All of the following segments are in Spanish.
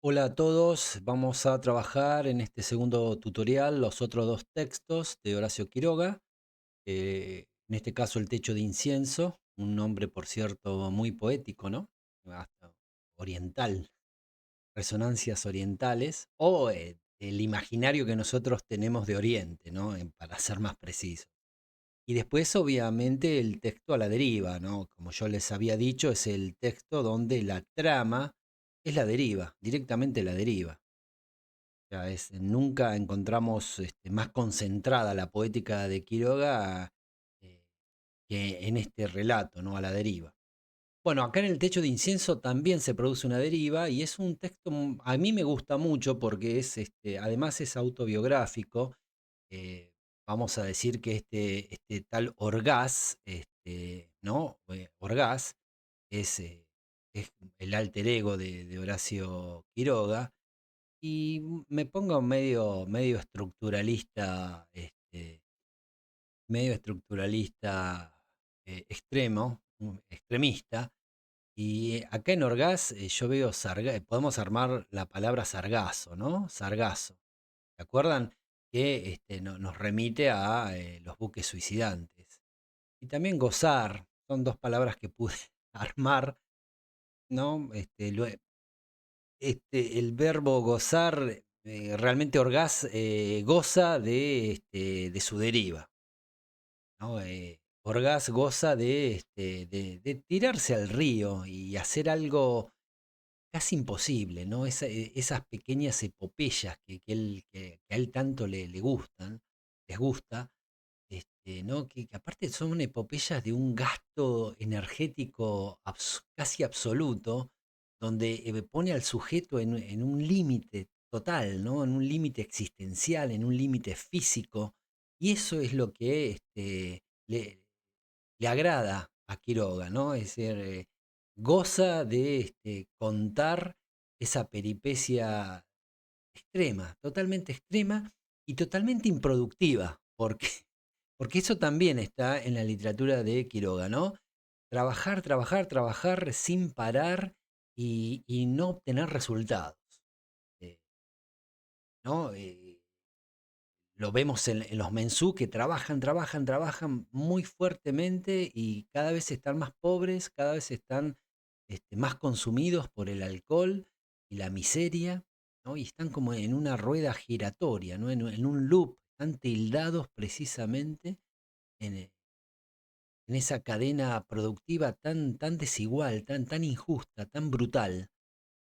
Hola a todos, vamos a trabajar en este segundo tutorial los otros dos textos de Horacio Quiroga, en este caso El techo de incienso, un nombre por cierto muy poético, ¿no? Hasta oriental, resonancias orientales, o el imaginario que nosotros tenemos de Oriente, ¿no? Para ser más preciso. Y después obviamente el texto a la deriva, ¿no? Como yo les había dicho, es el texto donde la trama es la deriva, directamente la deriva. Sea, nunca encontramos más concentrada la poética de Quiroga eh, que en este relato, ¿no? A la deriva. Bueno, acá en El techo de incienso también se produce una deriva y es un texto, a mí me gusta mucho porque además es autobiográfico. eh, Vamos a decir que este tal Orgaz, ¿no? Orgaz es el alter ego de Horacio Quiroga y me pongo medio estructuralista, medio estructuralista extremo, extremista. Y acá en Orgaz yo veo, podemos armar la palabra sargazo, ¿no? Sargazo. ¿Se acuerdan? Que nos remite a los buques suicidantes. Y también gozar, son dos palabras que pude armar, ¿no? El verbo gozar, realmente Orgaz goza de su deriva, ¿no? Orgaz goza de tirarse al río y hacer algo casi imposible, ¿no? Esas pequeñas epopeyas que a él tanto le gustan, les gusta, ¿no? Que aparte son epopeyas de un gasto energético casi absoluto, donde pone al sujeto en un límite total, ¿no? En un límite existencial, en un límite físico, y eso es lo que le agrada a Quiroga, ¿no? Es decir, goza de contar esa peripecia extrema, totalmente extrema y totalmente improductiva, porque, porque eso también está en la literatura de Quiroga, ¿no? Trabajar, trabajar, trabajar sin parar y no obtener resultados, eh, ¿no? Lo vemos en los mensú que trabajan, trabajan, trabajan muy fuertemente y cada vez están más pobres, cada vez están más consumidos por el alcohol y la miseria, ¿no? Y están como en una rueda giratoria, ¿no? En un loop, están tildados precisamente en, eh, en esa cadena productiva tan desigual, tan injusta, tan brutal,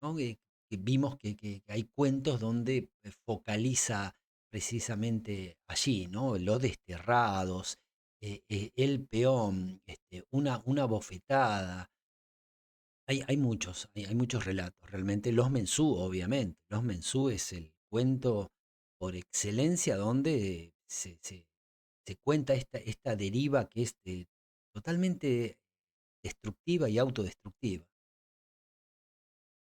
¿no? Que vimos que hay cuentos donde focaliza precisamente allí, ¿no? Los desterrados, el peón, una bofetada. Hay muchos relatos, realmente. Los Mensú, obviamente. Los Mensú es el cuento por excelencia donde se cuenta esta deriva que es totalmente destructiva y autodestructiva.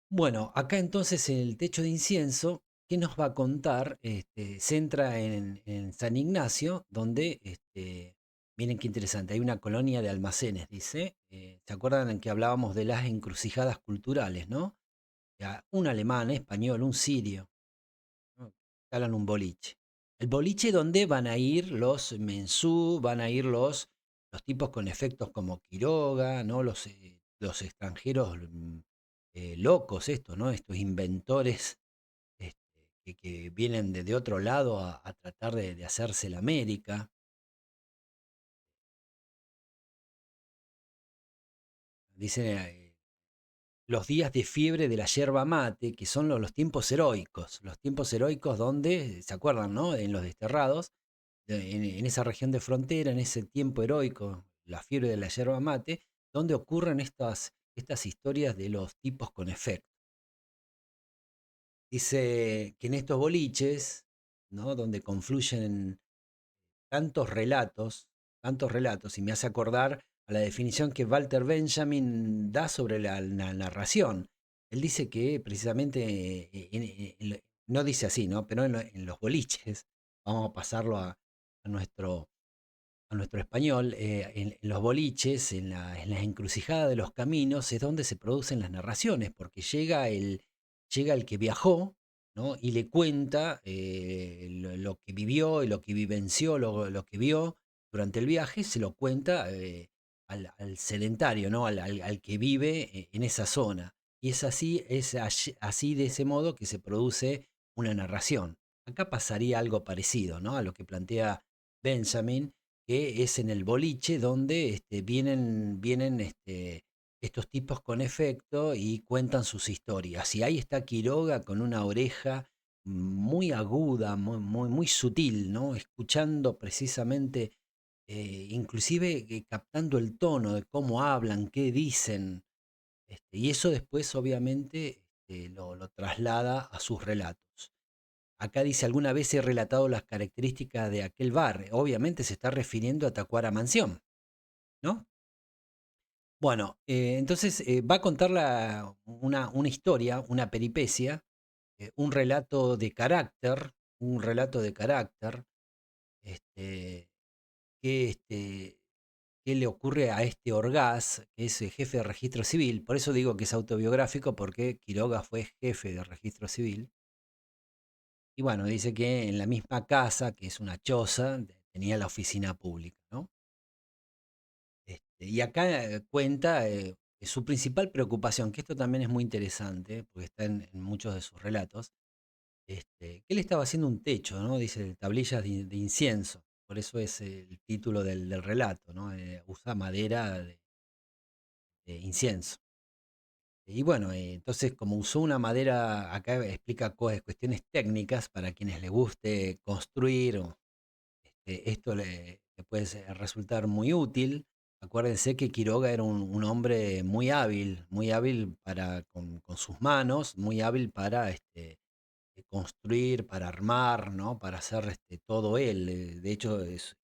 Bueno, acá entonces el techo de incienso, ¿qué nos va a contar? Se entra en San Ignacio, donde, miren qué interesante, hay una colonia de almacenes, dice. ¿Se acuerdan en que hablábamos de las encrucijadas culturales, no? Ya, un alemán, español, un sirio, ¿no? Instalan un boliche. El boliche donde van a ir los mensú, van a ir los tipos con efectos como Quiroga, ¿no? Los extranjeros locos estos, ¿no? Estos inventores este, que vienen de otro lado a tratar de hacerse la América. Dicen los días de fiebre de la yerba mate, que son los tiempos heroicos donde, ¿se acuerdan, no? En los desterrados, en esa región de frontera, en ese tiempo heroico, la fiebre de la yerba mate, donde ocurren estas historias de los tipos con efecto. Dice que en estos boliches, ¿no? Donde confluyen tantos relatos, y me hace acordar a la definición que Walter Benjamin da sobre la narración. Él dice que precisamente, no dice así, ¿no? Pero en los boliches, vamos a pasarlo a nuestro español, en los boliches, en las encrucijadas de los caminos, es donde se producen las narraciones, porque llega llega el que viajó, ¿no? Y le cuenta lo que vivió y lo que vivenció, lo que vio durante el viaje, se lo cuenta al sedentario, ¿no? Al que vive en esa zona. Y es así, así de ese modo que se produce una narración. Acá pasaría algo parecido, ¿no? A lo que plantea Benjamin, que es en el boliche donde vienen estos tipos con efecto y cuentan sus historias. Y ahí está Quiroga con una oreja muy aguda, muy sutil, ¿no? Escuchando precisamente, inclusive captando el tono de cómo hablan, qué dicen. Y eso después, obviamente, lo traslada a sus relatos. Acá dice, alguna vez he relatado las características de aquel bar. Obviamente se está refiriendo a Tacuara Mansión, ¿no? Bueno, entonces va a contar una historia, una peripecia, un relato de carácter, este, que, este, que le ocurre a este Orgaz, que es el jefe de registro civil. Por eso digo que es autobiográfico, porque Quiroga fue jefe de registro civil. Y bueno, dice que en la misma casa, que es una choza, tenía la oficina pública, ¿no? Y acá cuenta su principal preocupación, que esto también es muy interesante, porque está en muchos de sus relatos, que él estaba haciendo un techo, ¿no? Dice, tablillas de incienso. Por eso es el título del relato, ¿no? Usa madera de incienso. Y bueno, entonces como usó una madera, acá explica cuestiones técnicas para quienes les guste construir esto le puede resultar muy útil. Acuérdense que Quiroga era un hombre muy hábil con sus manos, muy hábil para construir, para armar, ¿no? Para hacer todo él. De hecho, su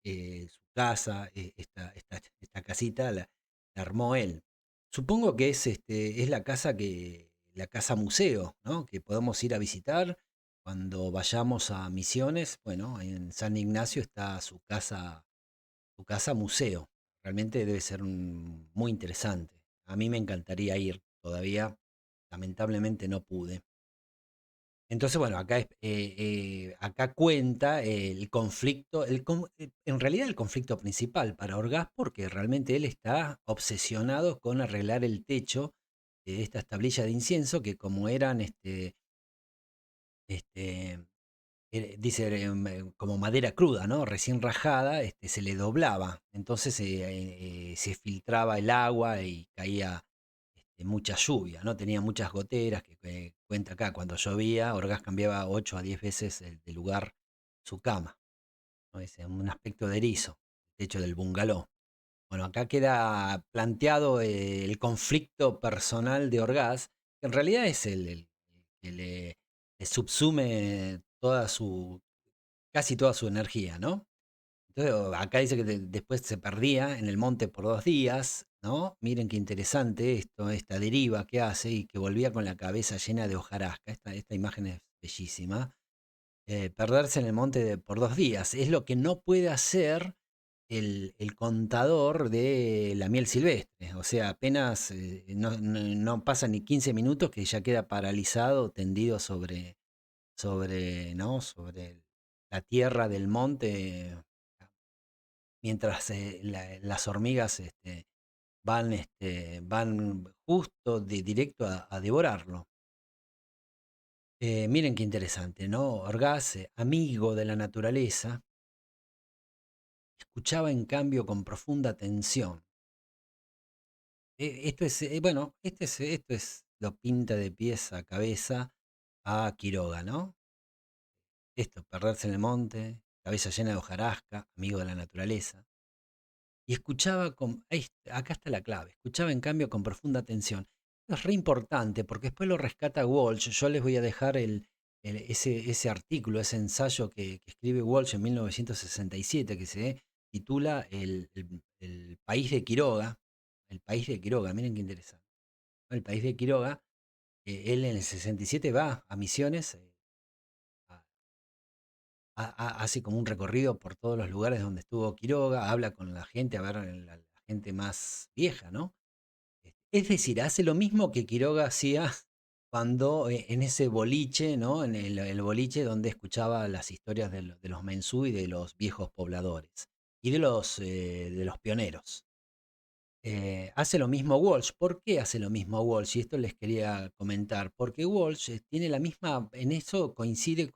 casa, esta casita, la armó él. Supongo que es la casa museo, ¿no? Que podemos ir a visitar cuando vayamos a Misiones. Bueno, en San Ignacio está su casa museo. Realmente debe ser muy interesante. A mí me encantaría ir todavía. Lamentablemente no pude. Entonces, bueno, acá cuenta el conflicto, en realidad el conflicto principal para Orgaz, porque realmente él está obsesionado con arreglar el techo de estas tablillas de incienso que como eran, este, dice, como madera cruda, ¿no? Recién rajada, se le doblaba. Entonces se filtraba el agua y caía mucha lluvia, ¿no? Tenía muchas goteras, que cuenta acá, cuando llovía, Orgaz cambiaba 8 a 10 veces de lugar su cama, ¿no? Dice, un aspecto de erizo, el techo del bungalow. Bueno, acá queda planteado el conflicto personal de Orgaz, que en realidad es el que le subsume casi toda su energía, ¿no? Entonces, acá dice que después se perdía en el monte por 2 días, ¿no? Miren qué interesante esto, esta deriva que hace y que volvía con la cabeza llena de hojarasca. Esta imagen es bellísima. Perderse en el monte por 2 días es lo que no puede hacer el contador de la miel silvestre. O sea, apenas no pasa ni 15 minutos que ya queda paralizado, tendido ¿no? Sobre la tierra del monte, mientras las hormigas van justo directo a devorarlo. Miren qué interesante, ¿no? Orgaz, amigo de la naturaleza, escuchaba en cambio con profunda atención. Bueno, esto es lo pinta de pies a cabeza a Quiroga, ¿no? Esto, perderse en el monte, cabeza llena de hojarasca, amigo de la naturaleza. Y escuchaba acá está la clave, escuchaba en cambio con profunda atención. Esto es re importante porque después lo rescata Walsh. Yo les voy a dejar ese artículo, ese ensayo que escribe Walsh en 1967 que se titula El país de Quiroga. El país de Quiroga, miren qué interesante, ¿no? El país de Quiroga, él en el 67 va a Misiones, hace como un recorrido por todos los lugares donde estuvo Quiroga, habla con la gente, a ver, la gente más vieja, ¿no? Es decir, hace lo mismo que Quiroga hacía cuando en ese boliche, ¿no? En el boliche donde escuchaba las historias de los mensú y de los viejos pobladores y de los pioneros. Hace lo mismo Walsh. ¿Por qué hace lo mismo Walsh? Y esto les quería comentar. Porque Walsh tiene la misma, en eso coincide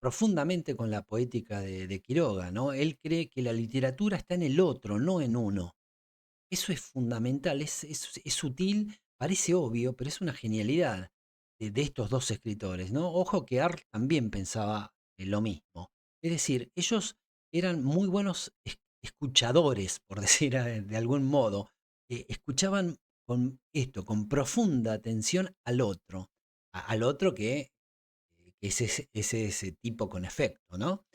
profundamente con la poética de Quiroga, ¿no? Él cree que la literatura está en el otro, no en uno. Eso es fundamental, es sutil, parece obvio, pero es una genialidad de estos dos escritores, ¿no? Ojo que Art también pensaba lo mismo. Es decir, ellos eran muy buenos escuchadores, por decir de algún modo. Escuchaban con esto, con profunda atención al otro, al otro que es ese tipo con efecto, ¿no?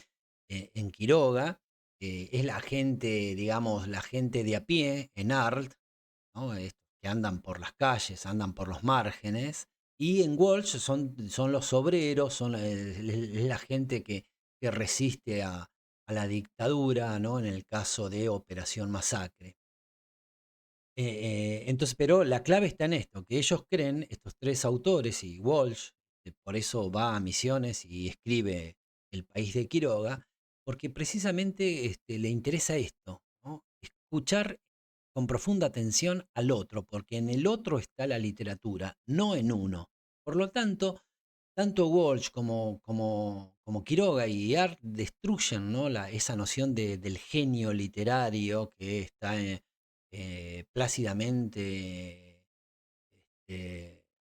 En Quiroga es la gente, digamos, la gente de a pie en Art, ¿no? Que andan por las calles, andan por los márgenes, y en Walsh son los obreros, es la gente que resiste a la dictadura, ¿no? En el caso de Operación Masacre. Entonces, pero la clave está en esto, que ellos creen, estos tres autores y Walsh, que por eso va a Misiones y escribe El País de Quiroga, porque precisamente le interesa esto, ¿no? Escuchar con profunda atención al otro, porque en el otro está la literatura, no en uno. Por lo tanto, tanto Walsh como Quiroga y Art destruyen, ¿no? Esa noción del genio literario que está plácidamente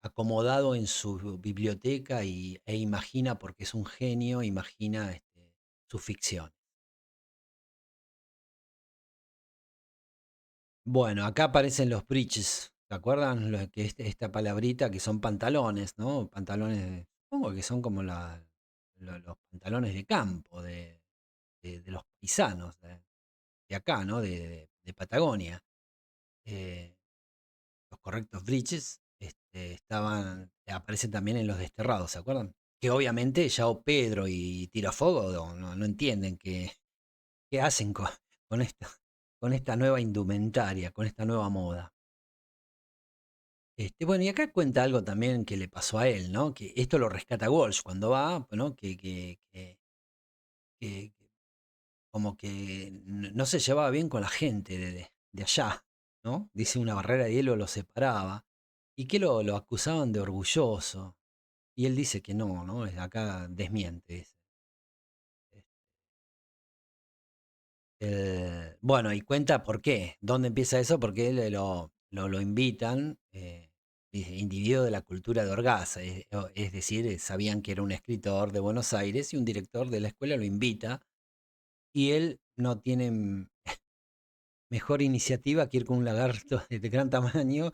acomodado en su biblioteca e imagina, porque es un genio, imagina su ficción. Bueno, acá aparecen los breeches, ¿te acuerdan? Esta palabrita que son pantalones, ¿no? Pantalones, supongo que son como los pantalones de campo de los paisanos de acá, ¿no? De Patagonia. Eh, los correctos breeches aparecen también en los desterrados, ¿se acuerdan? Que obviamente Yao Pedro y Tirafuego no entienden qué hacen con con esta nueva indumentaria, con esta nueva moda. Bueno, y acá cuenta algo también que le pasó a él, ¿no? Que esto lo rescata Walsh cuando va, ¿no? Que como que no se llevaba bien con la gente de allá, ¿no? Dice una barrera de hielo lo separaba y que lo acusaban de orgulloso. Y él dice que no, ¿no? Acá desmiente. Bueno, y cuenta por qué. ¿Dónde empieza eso? Porque él lo invitan, individuo de la cultura de Orgaz, es decir, sabían que era un escritor de Buenos Aires y un director de la escuela lo invita y él no tiene mejor iniciativa que ir con un lagarto de gran tamaño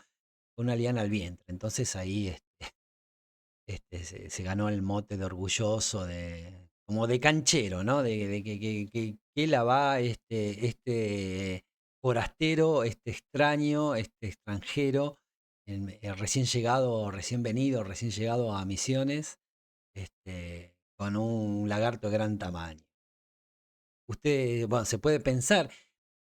con una liana al vientre. Entonces ahí se ganó el mote de orgulloso, como de canchero, ¿no? De que la va este forastero, este extraño, este extranjero, recién llegado, recién venido, recién llegado a Misiones, con un lagarto de gran tamaño. Usted, bueno, se puede pensar,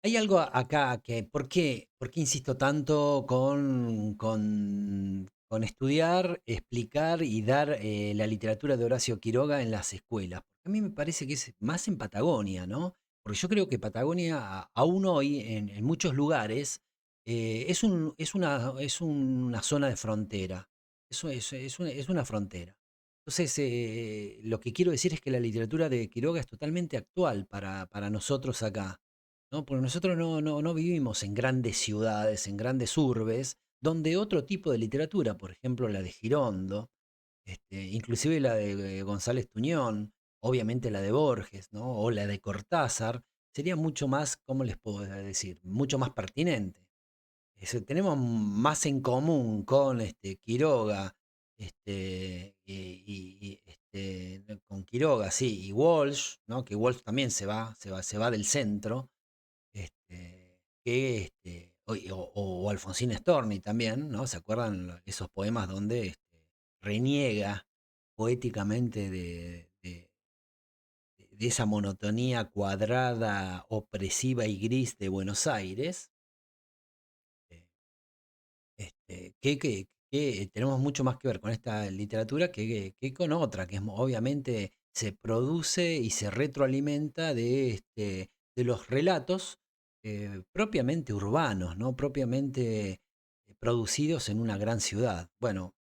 hay algo acá que, ¿por qué insisto tanto con estudiar, explicar y dar la literatura de Horacio Quiroga en las escuelas? Porque a mí me parece que es más en Patagonia, ¿no? Porque yo creo que Patagonia, aún hoy, en muchos lugares, es una zona de frontera. Eso es una frontera. Entonces, lo que quiero decir es que la literatura de Quiroga es totalmente actual para nosotros acá, ¿no? Porque nosotros no vivimos en grandes ciudades, en grandes urbes, donde otro tipo de literatura, por ejemplo la de Girondo, inclusive la de González Tuñón, obviamente la de Borges, ¿no? O la de Cortázar, sería mucho más, ¿cómo les puedo decir? Mucho más pertinente. Tenemos más en común con Quiroga, con Quiroga, sí, y Walsh, ¿no? Que Walsh también se va del centro, o Alfonsín Storni también, ¿no? ¿Se acuerdan esos poemas donde reniega poéticamente de esa monotonía cuadrada, opresiva y gris de Buenos Aires? que tenemos mucho más que ver con esta literatura que con otra, que es, obviamente se produce y se retroalimenta de los relatos propiamente urbanos, ¿no? Propiamente producidos en una gran ciudad. Bueno,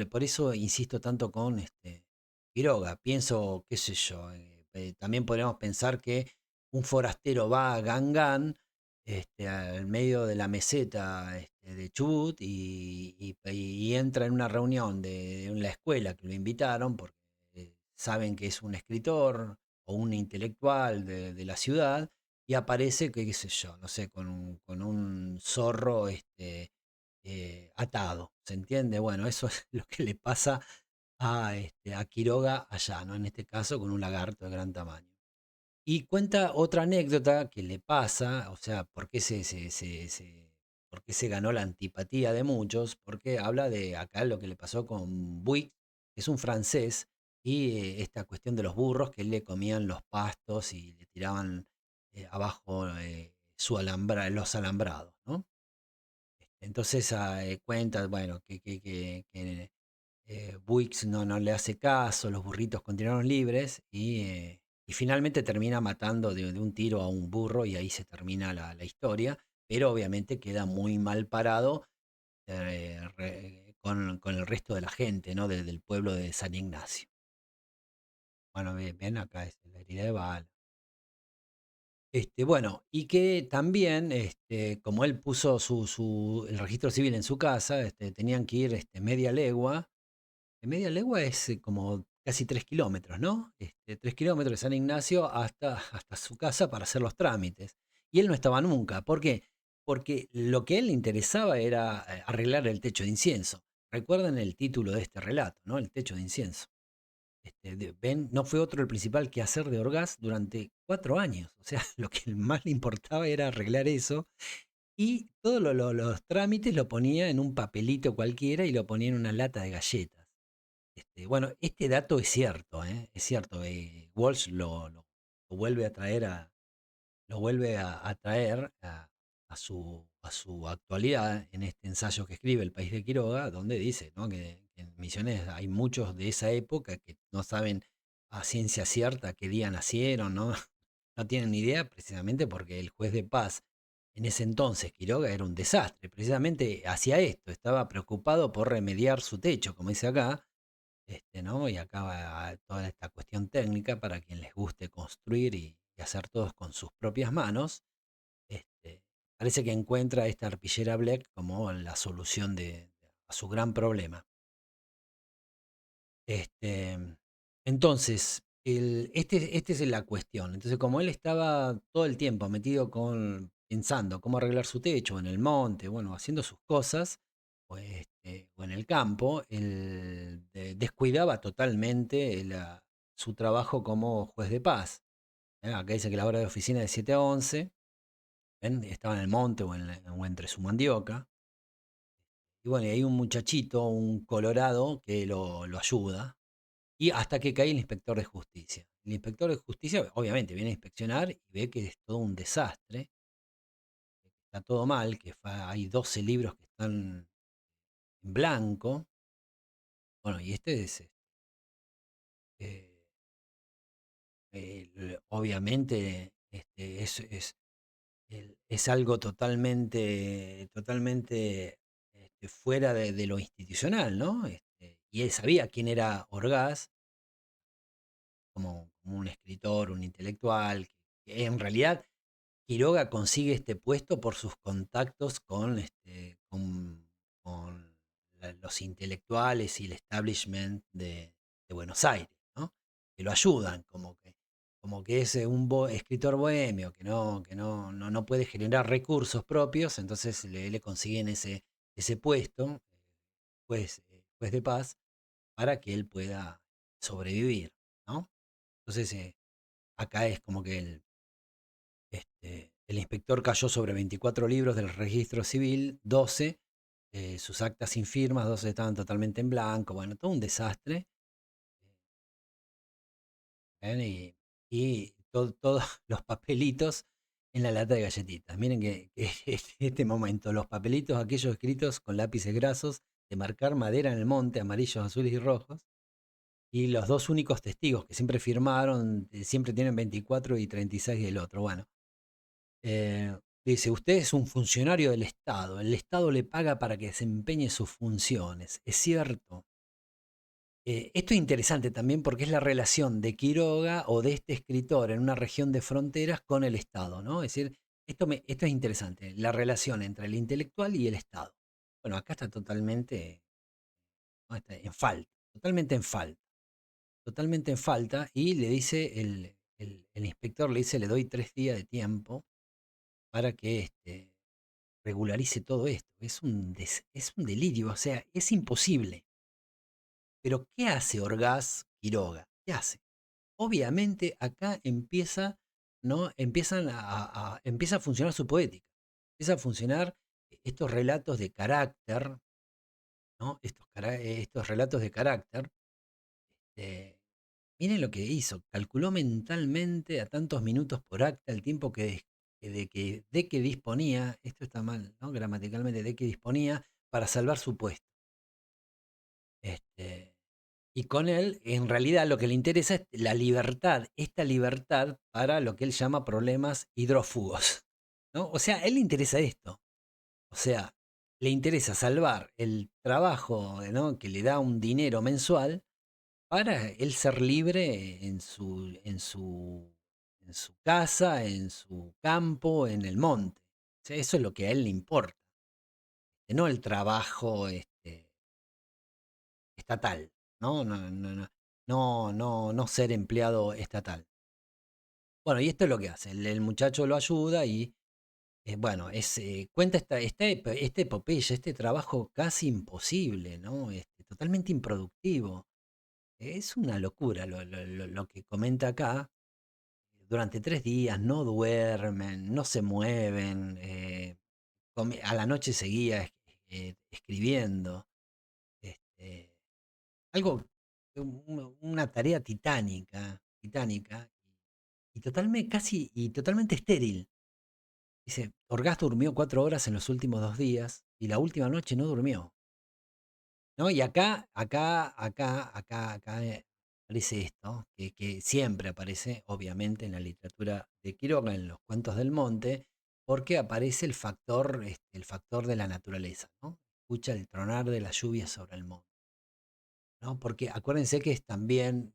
por eso insisto tanto con Quiroga. Pienso, qué sé yo, también podríamos pensar que un forastero va a Gangán, al medio de la meseta de Chubut y entra en una reunión de la escuela que lo invitaron porque saben que es un escritor o un intelectual de la ciudad y aparece, qué sé yo, no sé, con un zorro atado, ¿se entiende? Bueno, eso es lo que le pasa a Quiroga allá, ¿no? En este caso con un lagarto de gran tamaño. Y cuenta otra anécdota que le pasa, o sea, por qué se ganó la antipatía de muchos, porque habla de acá lo que le pasó con Buick, que es un francés, y esta cuestión de los burros que le comían los pastos y le tiraban abajo los alambrados, ¿no? Entonces cuenta, bueno, que Buick no le hace caso, los burritos continuaron libres y finalmente termina matando de un tiro a un burro y ahí se termina la historia, pero obviamente queda muy mal parado con el resto de la gente, ¿no? Del pueblo de San Ignacio. Bueno, ven acá, es la herida de bala. Bueno, y que también, como él puso el registro civil en su casa, tenían que ir media legua. Media legua es como casi 3 kilómetros, ¿no? 3 kilómetros de San Ignacio hasta su casa para hacer los trámites. Y él no estaba nunca. ¿Por qué? Porque lo que a él le interesaba era arreglar el techo de incienso. Recuerden el título de este relato, ¿no? El techo de incienso. Ben no fue otro el principal que hacer de Orgaz durante 4 años. O sea, lo que más le importaba era arreglar eso. Y todos los trámites lo ponía en un papelito cualquiera y lo ponía en una lata de galletas. Bueno, este dato es cierto, ¿eh? Es cierto. Walsh lo vuelve a traer a traer a su actualidad en este ensayo que escribe El País de Quiroga, donde dice, ¿no? Que en Misiones hay muchos de esa época que no saben a ciencia cierta qué día nacieron, ¿no? No tienen ni idea, precisamente porque el juez de paz en ese entonces, Quiroga, era un desastre. Precisamente hacía esto, estaba preocupado por remediar su techo, como dice acá, ¿no? Y acá va toda esta cuestión técnica para quien les guste construir y hacer todos con sus propias manos. Este, Parece que encuentra esta arpillera Black como la solución a su gran problema. Este, entonces, esta es la cuestión. Entonces, como él estaba todo el tiempo metido pensando cómo arreglar su techo en el monte, bueno, haciendo sus cosas, o en el campo, él descuidaba totalmente su trabajo como juez de paz. Acá dice que la hora de oficina de 7 a 11, ¿ven? Estaba en el monte o entre su mandioca. Y bueno, y hay un muchachito, un colorado, que lo ayuda. Y hasta que cae el inspector de justicia. El inspector de justicia, obviamente, viene a inspeccionar y ve que es todo un desastre, que está todo mal, hay 12 libros que están en blanco. Bueno, y este es, eh, obviamente, es algo totalmente fuera de lo institucional, ¿no? Y él sabía quién era Orgaz como un escritor, un intelectual, que en realidad Quiroga consigue este puesto por sus contactos con los intelectuales y el establishment de Buenos Aires, ¿no? Que lo ayudan, como que es un escritor bohemio, que no puede generar recursos propios, entonces le consiguen ese puesto, juez de paz, para que él pueda sobrevivir, ¿no? Entonces, acá es como que el inspector cayó sobre 24 libros del registro civil, 12, sus actas sin firmas, 12 estaban totalmente en blanco, bueno, todo un desastre. Y todos los papelitos en la lata de galletitas. Miren que este momento, los papelitos, aquellos escritos con lápices grasos de marcar madera en el monte, amarillos, azules y rojos, y los dos únicos testigos que siempre firmaron, siempre tienen 24 y 36 del otro. Bueno, dice, usted es un funcionario del Estado, el Estado le paga para que desempeñe sus funciones. Es cierto. Esto es interesante también porque es la relación de Quiroga o de este escritor en una región de fronteras con el Estado, ¿no? Es decir, esto es interesante, la relación entre el intelectual y el Estado. Bueno, acá está totalmente, ¿no? Está en falta, totalmente en falta, totalmente en falta, y le dice, el inspector le dice, le doy 3 días de tiempo para que regularice todo esto. Es un delirio, o sea, es imposible. Pero ¿qué hace Orgaz Quiroga? ¿Qué hace? Obviamente acá empieza, ¿no? Empieza a funcionar su poética. Empieza a funcionar estos relatos de carácter, ¿no? Estos relatos de carácter. eh, Miren lo que hizo. Calculó mentalmente a tantos minutos por acta el tiempo de que disponía, esto está mal, ¿no? Gramaticalmente, de que disponía para salvar su puesto. Este, Y con él, en realidad, lo que le interesa es la libertad, esta libertad para lo que él llama problemas hidrófugos, ¿no? O sea, a él le interesa esto. O sea, le interesa salvar el trabajo, ¿no? Que le da un dinero mensual para él ser libre en su casa, en su campo, en el monte. O sea, eso es lo que a él le importa, no el trabajo estatal, ¿no? No ser empleado estatal. Bueno, y esto es lo que hace. El muchacho lo ayuda y, bueno, cuenta esta epopeya, este trabajo casi imposible, ¿no? Totalmente improductivo. Es una locura lo que comenta acá. Durante 3 días no duermen, no se mueven. A la noche seguía escribiendo. Este, Algo, una tarea titánica, titánica, y totalmente estéril. Dice, Orgaz durmió 4 horas en los últimos 2 días y la última noche no durmió. ¿No? Y acá aparece esto, que siempre aparece, obviamente, en la literatura de Quiroga, en los cuentos del monte, porque aparece el factor de la naturaleza, ¿no? Escucha el tronar de la lluvia sobre el monte. ¿No? Porque acuérdense que es también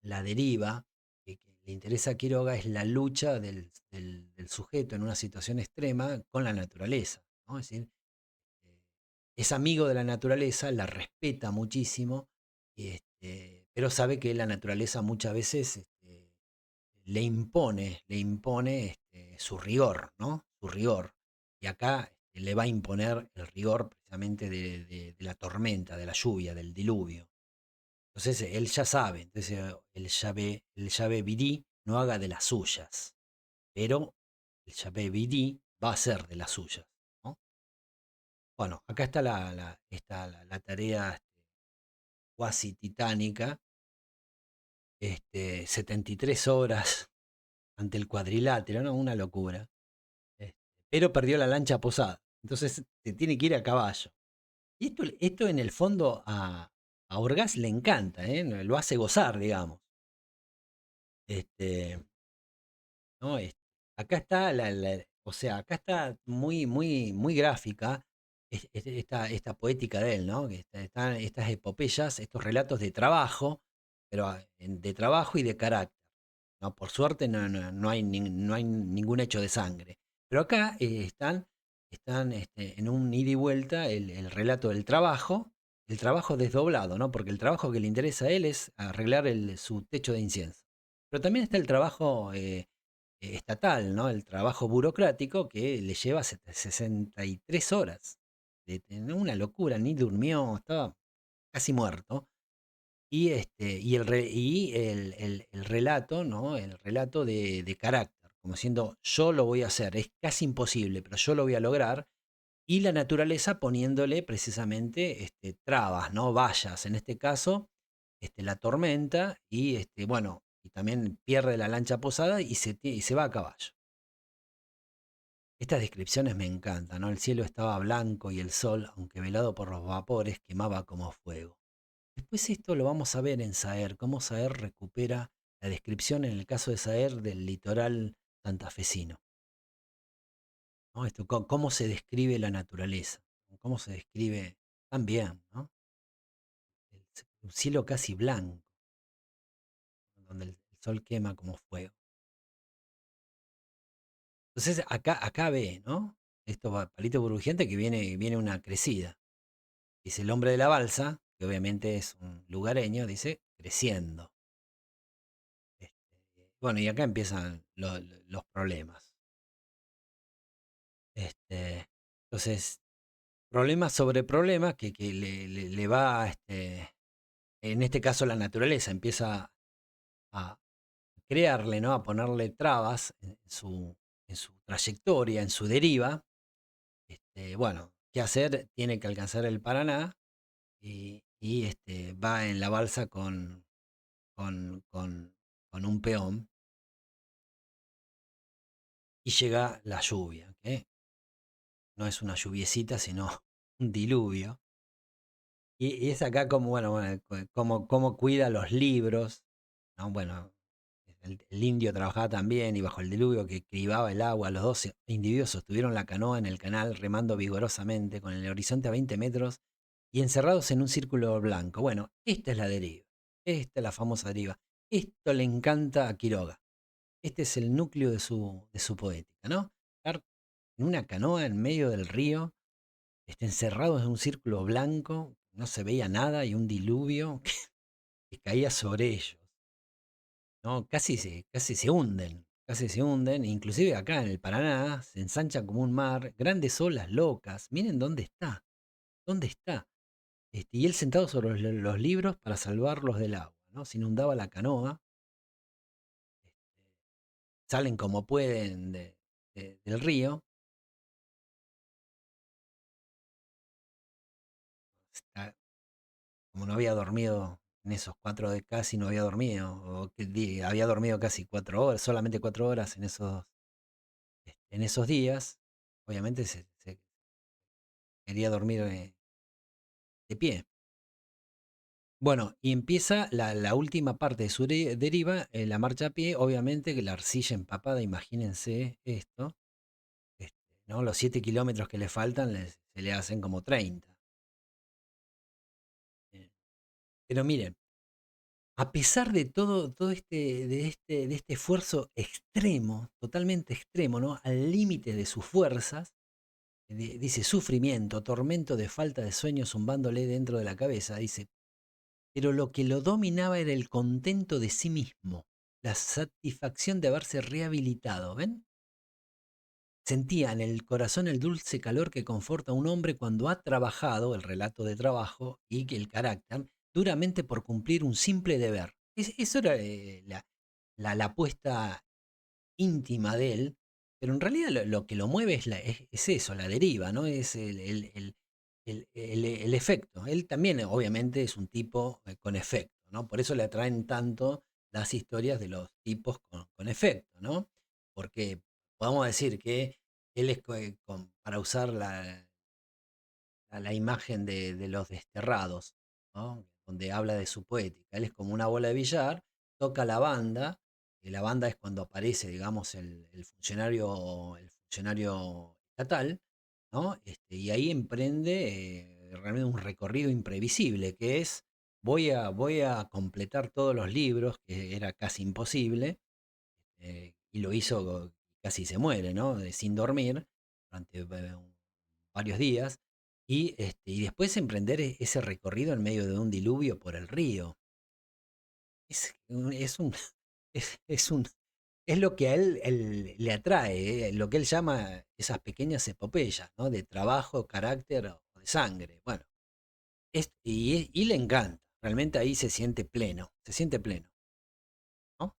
la deriva que le interesa a Quiroga es la lucha del sujeto en una situación extrema con la naturaleza, ¿no? Es decir, eh, es amigo de la naturaleza, la respeta muchísimo, pero sabe que la naturaleza muchas veces le impone su rigor, ¿no? Su rigor. Y acá le va a imponer el rigor precisamente de la tormenta, de la lluvia, del diluvio. Entonces él ya sabe, entonces el llave Vidí no haga de las suyas, pero el llave Vidí va a ser de las suyas, ¿no? Bueno, acá está la tarea cuasi titánica, 73 horas ante el cuadrilátero, ¿no? Una locura. Este, pero perdió la lancha posada, entonces se tiene que ir a caballo. Y esto en el fondo a Orgaz le encanta, ¿eh? Lo hace gozar, digamos. Este, ¿No? Acá está o sea, acá está muy gráfica esta poética de él, ¿no? Que están estas epopeyas, estos relatos de trabajo, pero de trabajo y de carácter. ¿No? Por suerte no hay, no hay ningún hecho de sangre. Pero acá están en un ida y vuelta el relato del trabajo, el trabajo desdoblado, ¿no? Porque el trabajo que le interesa a él es arreglar su techo de incienso. Pero también está el trabajo estatal, ¿no? El trabajo burocrático que le lleva 63 horas. Una locura, ni durmió, estaba casi muerto. Y el relato, ¿no? El relato de carácter, como diciendo, yo lo voy a hacer, es casi imposible, pero yo lo voy a lograr. Y la naturaleza poniéndole precisamente trabas, ¿no? Vallas, en este caso, la tormenta, y bueno, y también pierde la lancha posada y se va a caballo. Estas descripciones me encantan, ¿no? El cielo estaba blanco y el sol, aunque velado por los vapores, quemaba como fuego. Después esto lo vamos a ver en Saer, cómo Saer recupera la descripción en el caso de Saer del litoral santafesino, ¿no? Esto, cómo se describe la naturaleza, cómo se describe también, ¿no? Un cielo casi blanco, donde el sol quema como fuego. Entonces acá ve, ¿no? Esto va palito burbujeante que viene una crecida. Dice el hombre de la balsa, que obviamente es un lugareño, dice creciendo. Bueno, y acá empiezan los problemas. Entonces, problemas sobre problemas que le va, en este caso la naturaleza empieza a crearle, ¿no? A ponerle trabas en su trayectoria, en su deriva. Bueno, ¿qué hacer? Tiene que alcanzar el Paraná y va en la balsa con, con, con un peón y llega la lluvia, que no es una lluviecita, sino un diluvio. Y es acá como, bueno, cómo cuida los libros, ¿no? Bueno, el indio trabajaba también y bajo el diluvio que cribaba el agua, los dos individuos sostuvieron la canoa en el canal remando vigorosamente con el horizonte a 20 metros y encerrados en un círculo blanco. Bueno, esta es la deriva, esta es la famosa deriva. Esto le encanta a Quiroga. Este es el núcleo de su poética, ¿no? Estar en una canoa en medio del río, encerrados en un círculo blanco, no se veía nada y un diluvio que caía sobre ellos, ¿no? Casi se hunden, inclusive acá en el Paraná se ensancha como un mar, grandes olas locas, miren dónde está. Y él sentado sobre los libros para salvarlos del agua, ¿no? Se inundaba la canoa, salen como pueden del río, está- como no había dormido en esos casi no había dormido, o había dormido casi 4 horas, solamente 4 horas en esos días, obviamente se quería dormir de pie. Bueno, y empieza la última parte de su deriva, la marcha a pie, obviamente que la arcilla empapada, imagínense esto, este, ¿no? Los 7 kilómetros que le faltan se le hacen como 30. eh. Pero miren, a pesar de todo de este esfuerzo extremo, totalmente extremo, ¿no? Al límite de sus fuerzas, dice sufrimiento, tormento de falta de sueño zumbándole dentro de la cabeza, dice, pero lo que lo dominaba era el contento de sí mismo, la satisfacción de haberse rehabilitado, ¿ven? Sentía en el corazón el dulce calor que conforta a un hombre cuando ha trabajado, el relato de trabajo y que el carácter, duramente por cumplir un simple deber. Eso era la apuesta íntima de él, pero en realidad lo que lo mueve es eso, la deriva, ¿no? Es el efecto. Él también, obviamente, es un tipo con efecto, ¿no? Por eso le atraen tanto las historias de los tipos con efecto, ¿no? Porque podemos decir que él es, para usar la imagen de los desterrados, ¿no? Donde habla de su poética. Él es como una bola de billar, toca la banda, y la banda es cuando aparece, digamos, el funcionario estatal, ¿no? Y ahí emprende realmente un recorrido imprevisible, que es, voy a completar todos los libros, que era casi imposible, y lo hizo, casi se muere, ¿no? Sin dormir durante varios días. Y después emprender ese recorrido en medio de un diluvio por el río. Es un, es un, es lo que a él le atrae, lo que él llama esas pequeñas epopeyas, ¿no? De trabajo, carácter o de sangre. Bueno, y le encanta. Realmente ahí se siente pleno, ¿no?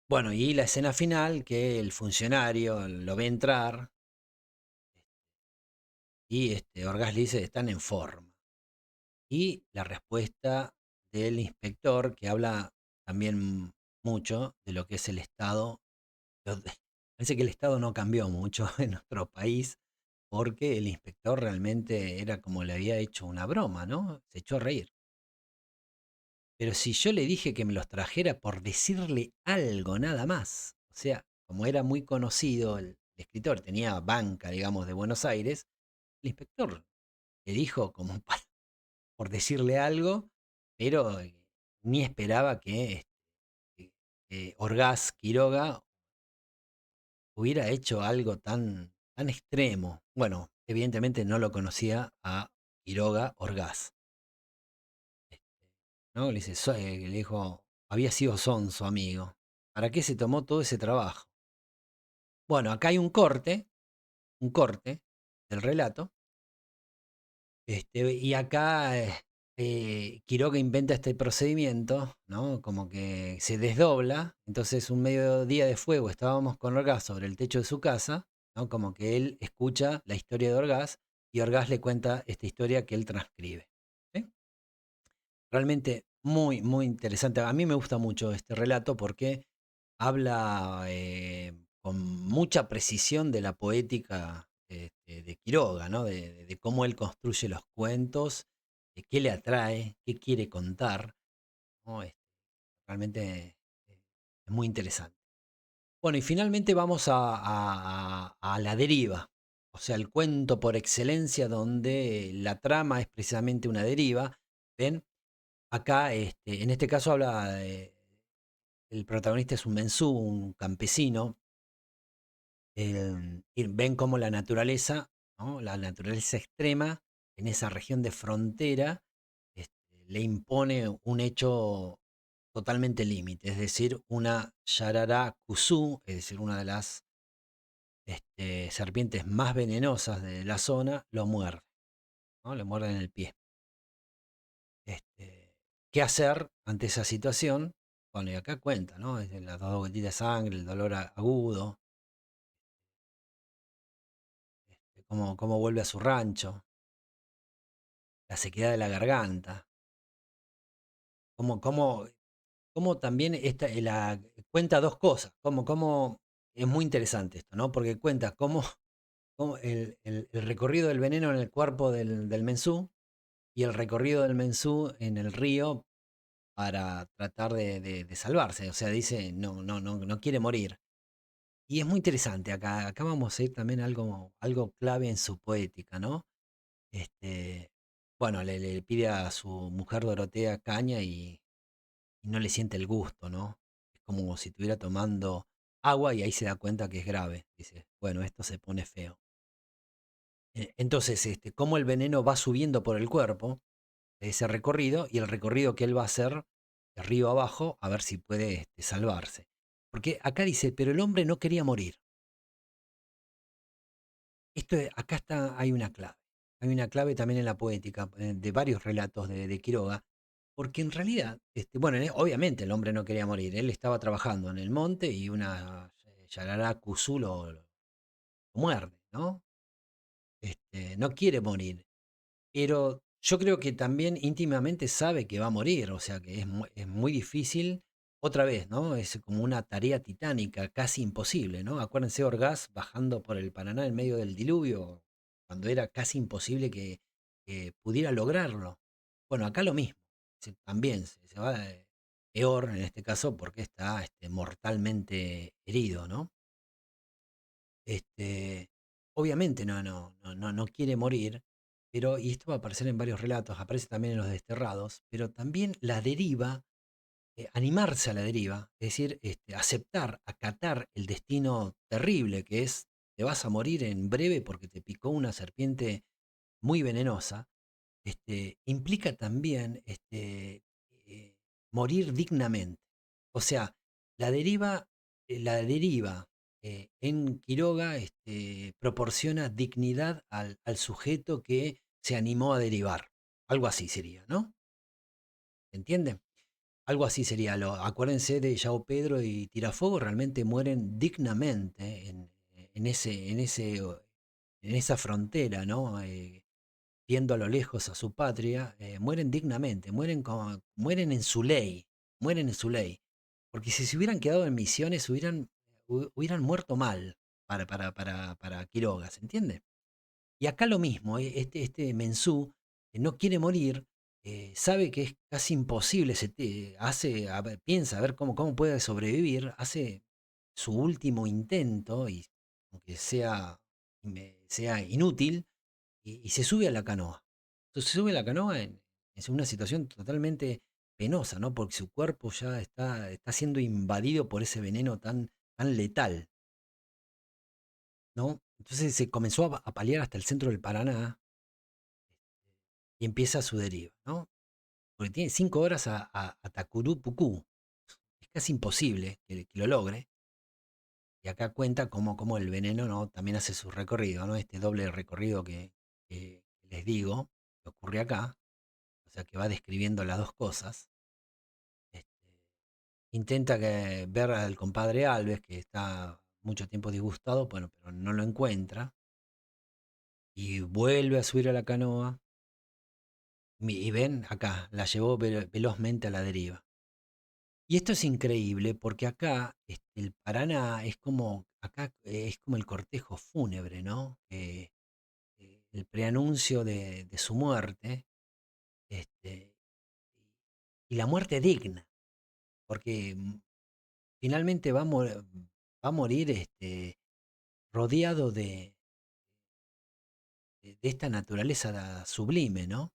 Bueno, y la escena final, que el funcionario lo ve entrar y Orgaz le dice, están en forma. Y la respuesta del inspector, que habla también mucho de lo que es el Estado, Parece que el Estado no cambió mucho en nuestro país porque el inspector realmente era como le había hecho una broma, ¿no? Se echó a reír. Pero si yo le dije que me los trajera por decirle algo nada más, o sea, como era muy conocido el escritor, tenía banca, digamos, de Buenos Aires, el inspector le dijo como por decirle algo, pero ni esperaba que Orgaz Quiroga hubiera hecho algo tan extremo. Bueno, evidentemente no lo conocía a Quiroga Orgaz, ¿no? Le dice, le dijo, había sido Son su amigo. ¿Para qué se tomó todo ese trabajo? Bueno, acá hay un corte del relato. Y acá Quiroga inventa este procedimiento, ¿no? Como que se desdobla. Entonces, un mediodía de fuego estábamos con Orgaz sobre el techo de su casa, ¿no? Como que él escucha la historia de Orgaz y Orgaz le cuenta esta historia que él transcribe. ¿Sí? Realmente muy, muy interesante. A mí me gusta mucho este relato porque habla con mucha precisión de la poética de Quiroga, ¿no? De cómo él construye los cuentos, de qué le atrae, qué quiere contar, ¿no? Realmente es muy interesante. Bueno, y finalmente vamos a La Deriva, o sea, el cuento por excelencia donde la trama es precisamente una deriva. ¿Ven? Acá, en este caso habla, el protagonista es un mensú, un campesino. Y ven cómo la naturaleza, ¿no? La naturaleza extrema en esa región de frontera le impone un hecho totalmente límite, es decir, una Yarará Cusú, es decir, una de las serpientes más venenosas de la zona, lo muerde, ¿no? Le muerde en el pie. Este, ¿Qué hacer ante esa situación? Bueno, y acá cuenta, ¿no? Desde las dos gotitas de sangre, el dolor agudo, cómo vuelve a su rancho, la sequedad de la garganta, cómo, cómo también cuenta dos cosas, cómo es muy interesante esto, ¿no? Porque cuenta cómo el recorrido del veneno en el cuerpo del mensú y el recorrido del mensú en el río para tratar de salvarse. O sea, dice, no quiere morir. Y es muy interesante acá vamos a ir también a algo clave en su poética, ¿no? Este, bueno, le pide a su mujer Dorotea caña y no le siente el gusto, ¿no? Es como si estuviera tomando agua y ahí se da cuenta que es grave. Dice, bueno, esto se pone feo. Entonces, cómo el veneno va subiendo por el cuerpo, ese recorrido, y el recorrido que él va a hacer de río abajo, a ver si puede salvarse. Porque acá dice, pero el hombre no quería morir. Acá hay una clave. Hay una clave también en la poética de varios relatos de Quiroga, porque en realidad, bueno, obviamente el hombre no quería morir, él estaba trabajando en el monte y una Yarará Cusú lo muerde, ¿no? No quiere morir, pero yo creo que también íntimamente sabe que va a morir, o sea que es muy difícil, otra vez, ¿no? Es como una tarea titánica, casi imposible, ¿no? Acuérdense Orgaz bajando por el Paraná en medio del diluvio, cuando era casi imposible que pudiera lograrlo. Bueno, acá lo mismo, también se va peor en este caso porque está mortalmente herido, ¿no? Este, obviamente no quiere morir, pero, y esto va a aparecer en varios relatos, aparece también en los desterrados, pero también la deriva, animarse a la deriva, es decir, aceptar, acatar el destino terrible que es, te vas a morir en breve porque te picó una serpiente muy venenosa, implica también eh, morir dignamente. O sea, la deriva en Quiroga proporciona dignidad al sujeto que se animó a derivar. Algo así sería, ¿no? ¿Se entiende? Algo así sería. Acuérdense de Yao Pedro y Tirafuego, realmente mueren dignamente en esa frontera, ¿no? Viendo a lo lejos a su patria, mueren dignamente, mueren en su ley, mueren en su ley. Porque si se hubieran quedado en Misiones, hubieran hubieran muerto mal para Quiroga, ¿se entiende? Y acá lo mismo, este Mensú no quiere morir, sabe que es casi imposible, hace, piensa a ver cómo puede sobrevivir, hace su último intento, y aunque sea inútil, y se sube a la canoa. Entonces se sube a la canoa en una situación totalmente penosa, ¿no? Porque su cuerpo ya está siendo invadido por ese veneno tan letal, ¿no? Entonces se comenzó a paliar hasta el centro del Paraná y empieza su deriva, ¿no? Porque tiene 5 horas a Tacurupucú. Es casi imposible que lo logre. Y acá cuenta cómo el veneno, ¿no? También hace su recorrido, ¿no? Este doble recorrido que les digo, que ocurre acá. O sea, que va describiendo las dos cosas. Este, intenta ver al compadre Alves, que está mucho tiempo disgustado, bueno, pero no lo encuentra. Y vuelve a subir a la canoa. Y ven, acá, la llevó velozmente a la deriva. Y esto es increíble porque acá el Paraná es como el cortejo fúnebre, ¿no? El preanuncio de su muerte, este, y la muerte digna, porque finalmente va a morir rodeado de esta naturaleza sublime, ¿no?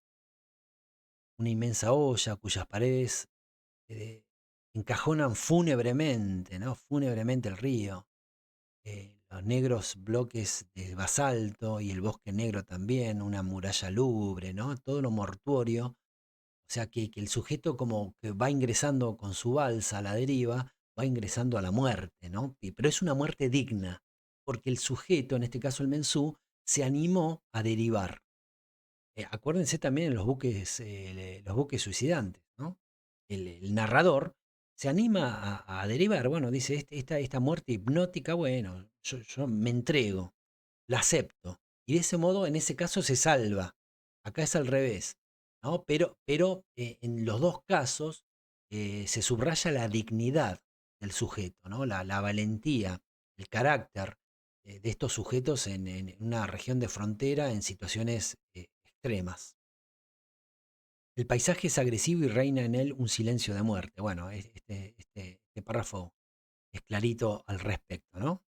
Una inmensa olla cuyas paredes eh, encajonan fúnebremente, ¿no? Fúnebremente el río. Los negros bloques de basalto y el bosque negro también, una muralla lúgubre, ¿no? Todo lo mortuorio. O sea que el sujeto como que va ingresando con su balsa a la deriva, va ingresando a la muerte, ¿no? Pero es una muerte digna, porque el sujeto, en este caso el mensú, se animó a derivar. Acuérdense también en los buques suicidantes, ¿no? El narrador se anima a derivar, bueno, dice, esta muerte hipnótica, bueno, yo me entrego, la acepto. Y de ese modo, en ese caso, se salva. Acá es al revés, ¿no? Pero en los dos casos se subraya la dignidad del sujeto, ¿no? La valentía, el carácter de estos sujetos en una región de frontera en situaciones extremas. El paisaje es agresivo y reina en él un silencio de muerte. Bueno, este párrafo es clarito al respecto, ¿no?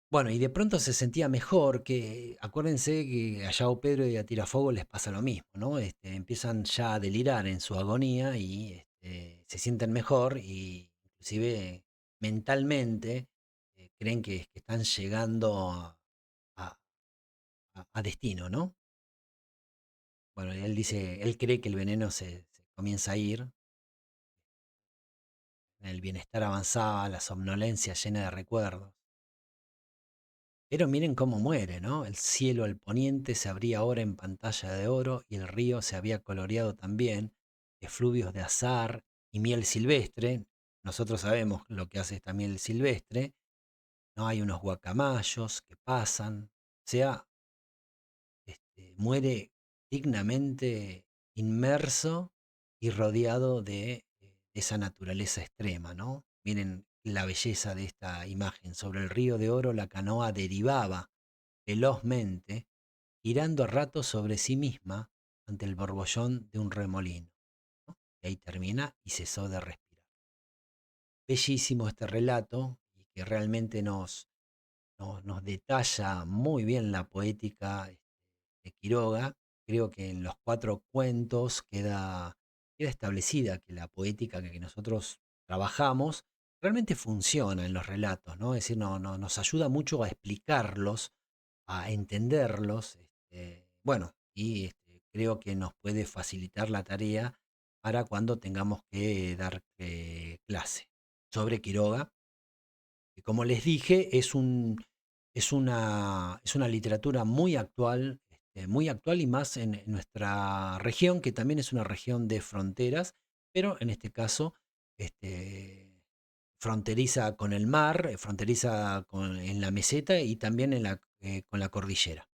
Bueno, y de pronto se sentía mejor, que acuérdense que a Yao Pedro y a Tirafogo les pasa lo mismo, ¿no? Empiezan ya a delirar en su agonía y se sienten mejor y inclusive mentalmente creen que están llegando a- a destino, ¿no? Bueno, él dice, él cree que el veneno se comienza a ir, el bienestar avanzaba, la somnolencia llena de recuerdos. Pero miren cómo muere, ¿no? El cielo al poniente se abría ahora en pantalla de oro y el río se había coloreado también, efluvios de azahar y miel silvestre. Nosotros sabemos lo que hace esta miel silvestre, ¿no? Hay unos guacamayos que pasan, o sea, muere dignamente inmerso y rodeado de esa naturaleza extrema, ¿no? Miren la belleza de esta imagen. Sobre el río de oro la canoa derivaba velozmente, girando a ratos sobre sí misma ante el borbollón de un remolino, ¿no? Y ahí termina y cesó de respirar. Bellísimo este relato y que realmente nos detalla muy bien la poética de Quiroga. Creo que en los 4 cuentos queda establecida que la poética que nosotros trabajamos realmente funciona en los relatos, ¿no? Es decir, nos ayuda mucho a explicarlos, a entenderlos, bueno, y creo que nos puede facilitar la tarea para cuando tengamos que dar clase sobre Quiroga, que como les dije, es una literatura muy actual y más en nuestra región, que también es una región de fronteras, pero en este caso fronteriza con el mar, fronteriza en la meseta y también con la cordillera.